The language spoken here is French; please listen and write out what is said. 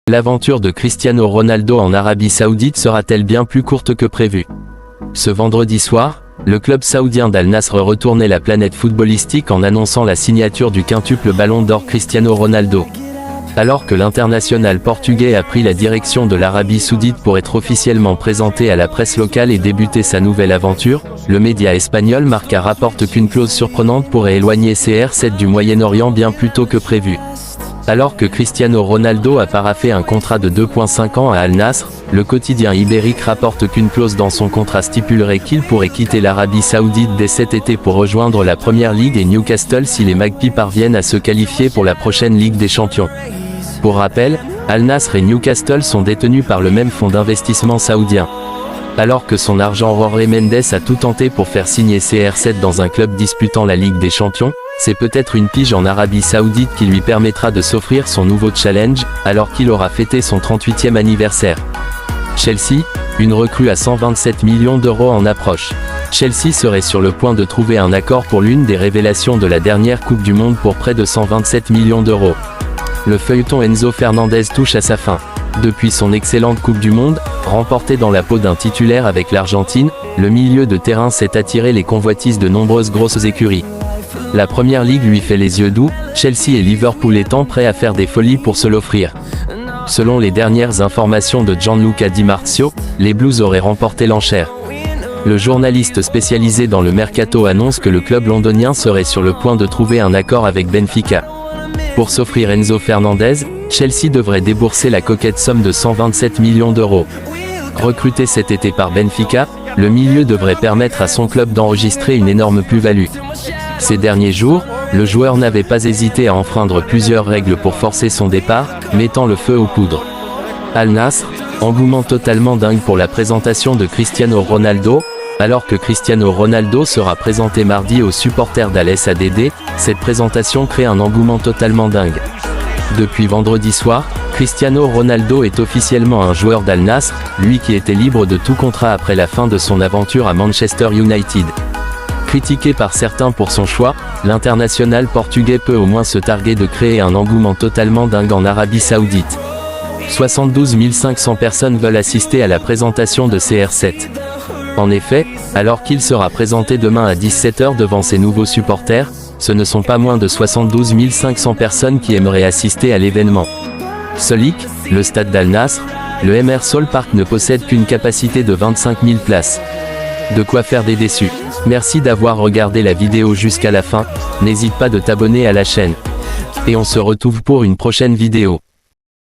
L'aventure de Cristiano Ronaldo en Arabie Saoudite sera-t-elle bien plus courte que prévu? Ce vendredi soir, le club saoudien d'Al Nasr retournait la planète footballistique en annonçant la signature du quintuple ballon d'or Cristiano Ronaldo. Alors que l'international portugais a pris la direction de l'Arabie Saoudite pour être officiellement présenté à la presse locale et débuter sa nouvelle aventure, le média espagnol Marca rapporte qu'une clause surprenante pourrait éloigner CR7 du Moyen-Orient bien plus tôt que prévu. Alors que Cristiano Ronaldo a paraphé un contrat de 2,5 ans à Al Nasr, le quotidien ibérique rapporte qu'une clause dans son contrat stipulerait qu'il pourrait quitter l'Arabie Saoudite dès cet été pour rejoindre la Premier League et Newcastle si les Magpies parviennent à se qualifier pour la prochaine Ligue des Champions. Pour rappel, Al Nasr et Newcastle sont détenus par le même fonds d'investissement saoudien. Alors que son argent Jorge Mendes a tout tenté pour faire signer CR7 dans un club disputant la Ligue des Champions, c'est peut-être une pige en Arabie Saoudite qui lui permettra de s'offrir son nouveau challenge, alors qu'il aura fêté son 38e anniversaire. Chelsea, une recrue à 127 millions d'euros en approche. Chelsea serait sur le point de trouver un accord pour l'une des révélations de la dernière Coupe du Monde pour près de 127 millions d'euros. Le feuilleton Enzo Fernandez touche à sa fin. Depuis son excellente Coupe du Monde, remportée dans la peau d'un titulaire avec l'Argentine, le milieu de terrain s'est attiré les convoitises de nombreuses grosses écuries. La Première Ligue lui fait les yeux doux, Chelsea et Liverpool étant prêts à faire des folies pour se l'offrir. Selon les dernières informations de Gianluca Di Marzio, les Blues auraient remporté l'enchère. Le journaliste spécialisé dans le mercato annonce que le club londonien serait sur le point de trouver un accord avec Benfica. Pour s'offrir Enzo Fernandez, Chelsea devrait débourser la coquette somme de 127 millions d'euros. Recruté cet été par Benfica, le milieu devrait permettre à son club d'enregistrer une énorme plus-value. Ces derniers jours, le joueur n'avait pas hésité à enfreindre plusieurs règles pour forcer son départ, mettant le feu aux poudres. Al Nasr, engouement totalement dingue pour la présentation de Cristiano Ronaldo. Alors que Cristiano Ronaldo sera présenté mardi aux supporters d'Al Sadd, cette présentation crée un engouement totalement dingue. Depuis vendredi soir, Cristiano Ronaldo est officiellement un joueur d'Al Nasr, lui qui était libre de tout contrat après la fin de son aventure à Manchester United. Critiqué par certains pour son choix, l'international portugais peut au moins se targuer de créer un engouement totalement dingue en Arabie Saoudite. 72 500 personnes veulent assister à la présentation de CR7. En effet, alors qu'il sera présenté demain à 17 h devant ses nouveaux supporters, ce ne sont pas moins de 72 500 personnes qui aimeraient assister à l'événement. Solic, le stade d'Al Nasr, le Emersol Park ne possède qu'une capacité de 25 000 places. De quoi faire des déçus. Merci d'avoir regardé la vidéo jusqu'à la fin, n'hésite pas de t'abonner à la chaîne. Et on se retrouve pour une prochaine vidéo.